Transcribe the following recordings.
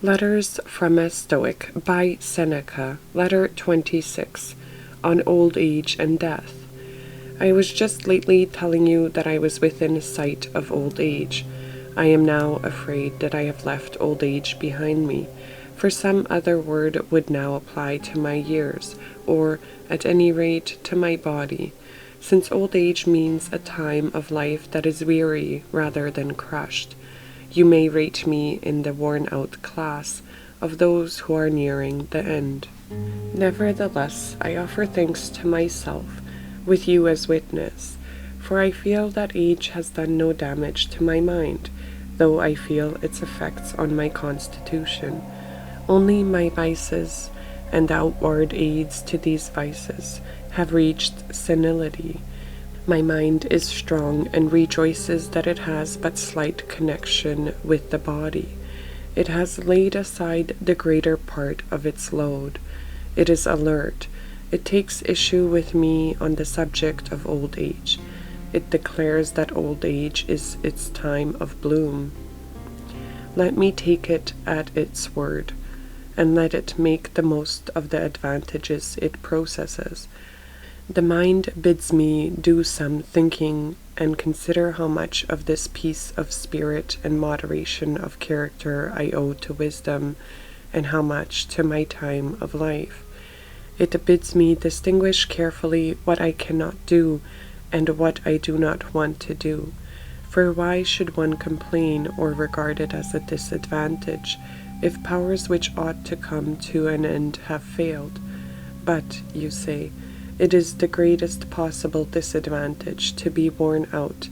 Letters from a Stoic by Seneca, Letter 26, on Old Age and Death. I was just lately telling you that I was within sight of old age. I am now afraid that I have left old age behind me, for some other word would now apply to my years, or, at any rate, to my body, since old age means a time of life that is weary rather than crushed. You may rate me in the worn-out class of those who are nearing the end. Nevertheless, I offer thanks to myself, with you as witness, for I feel that age has done no damage to my mind, though I feel its effects on my constitution. Only my vices, and the outward aids to these vices, have reached senility. My mind is strong and rejoices that it has but slight connection with the body. It has laid aside the greater part of its load. It is alert. It takes issue with me on the subject of old age. It declares that old age is its time of bloom. Let me take it at its word, and let it make the most of the advantages it possesses. The mind bids me do some thinking and consider how much of this peace of spirit and moderation of character I owe to wisdom, and how much to my time of life. It bids me distinguish carefully what I cannot do and what I do not want to do. For why should one complain or regard it as a disadvantage, if powers which ought to come to an end have failed? But, you say, it is the greatest possible disadvantage to be worn out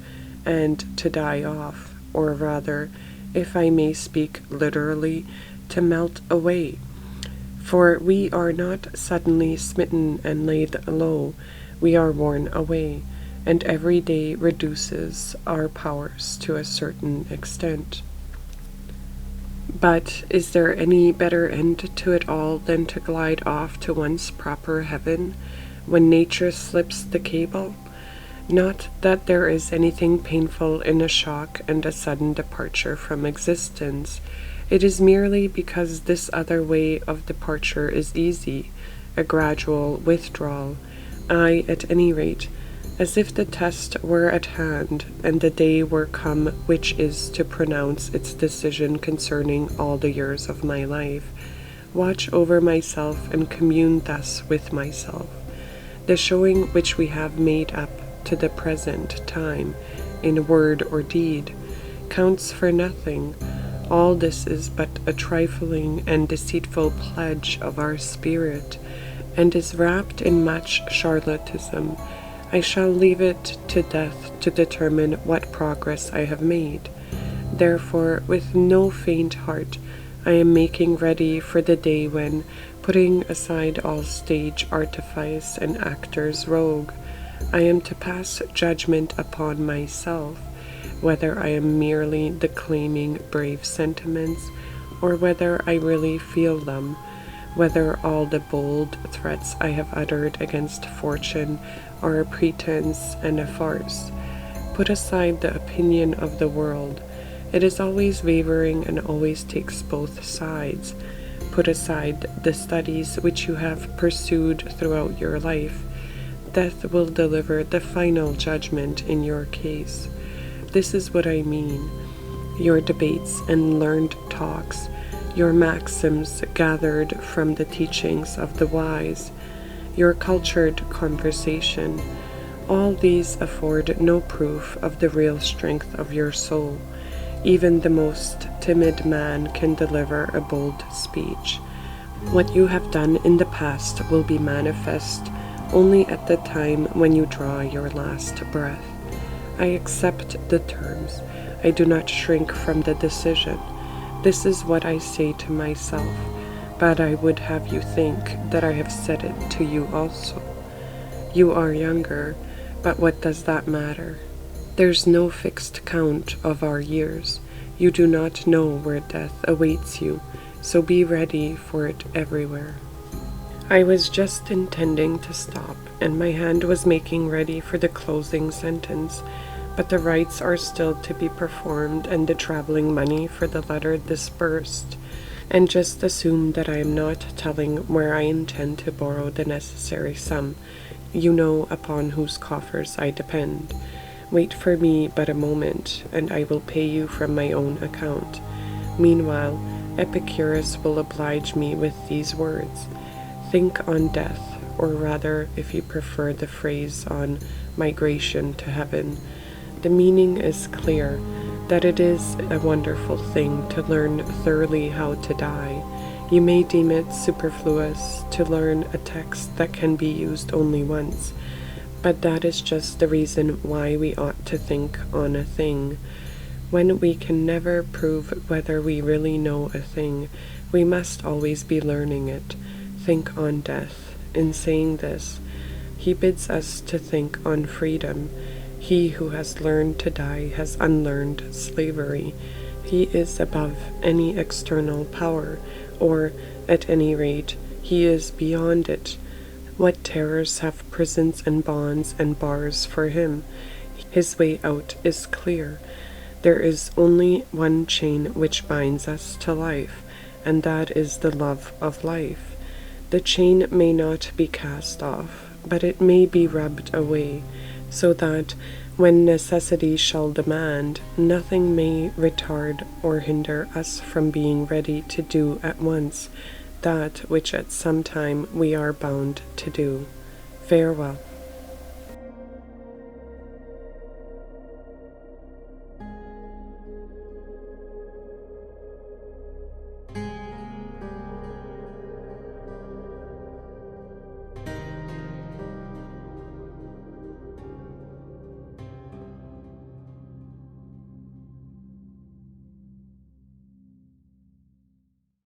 and to die off, or rather, if I may speak literally, to melt away. For we are not suddenly smitten and laid low, we are worn away, and every day reduces our powers to a certain extent. But is there any better end to it all than to glide off to one's proper heaven, when nature slips the cable? Not that there is anything painful in a shock and a sudden departure from existence. It is merely because this other way of departure is easy, a gradual withdrawal, at any rate, as if the test were at hand, and the day were come which is to pronounce its decision concerning all the years of my life. Watch over myself and commune thus with myself. The showing which we have made up to the present time, in word or deed, counts for nothing. All this is but a trifling and deceitful pledge of our spirit, and is wrapped in much charlatanism. I shall leave it to death to determine what progress I have made. Therefore, with no faint heart, I am making ready for the day when, putting aside all stage artifice and actor's rogue, I am to pass judgment upon myself, whether I am merely declaiming brave sentiments, or whether I really feel them, whether all the bold threats I have uttered against fortune are a pretense and a farce. Put aside the opinion of the world. It is always wavering and always takes both sides. Put aside the studies which you have pursued throughout your life. Death will deliver the final judgment in your case. This is what I mean. Your debates and learned talks, your maxims gathered from the teachings of the wise, your cultured conversation, all these afford no proof of the real strength of your soul. Even the most timid man can deliver a bold speech. What you have done in the past will be manifest only at the time when you draw your last breath. I accept the terms. I do not shrink from the decision. This is what I say to myself, but I would have you think that I have said it to you also. You are younger, but what does that matter? There's no fixed count of our years. You do not know where death awaits you, so be ready for it everywhere. I was just intending to stop, and my hand was making ready for the closing sentence, but the rites are still to be performed and the traveling money for the letter disbursed. and just assume that I am not telling where I intend to borrow the necessary sum. You know upon whose coffers I depend. Wait for me but a moment, and I will pay you from my own account. Meanwhile, Epicurus will oblige me with these words. Think on death, or rather, if you prefer the phrase, on migration to heaven. The meaning is clear, that it is a wonderful thing to learn thoroughly how to die. You may deem it superfluous to learn a text that can be used only once, but that is just the reason why we ought to think on a thing. When we can never prove whether we really know a thing, we must always be learning it. Think on death. In saying this, he bids us to think on freedom. He who has learned to die has unlearned slavery. He is above any external power, or, at any rate, he is beyond it. What terrors have prisons and bonds and bars for him? His way out is clear. There is only one chain which binds us to life, and that is the love of life. The chain may not be cast off, but it may be rubbed away, so that, when necessity shall demand, nothing may retard or hinder us from being ready to do at once that which at some time we are bound to do. Farewell.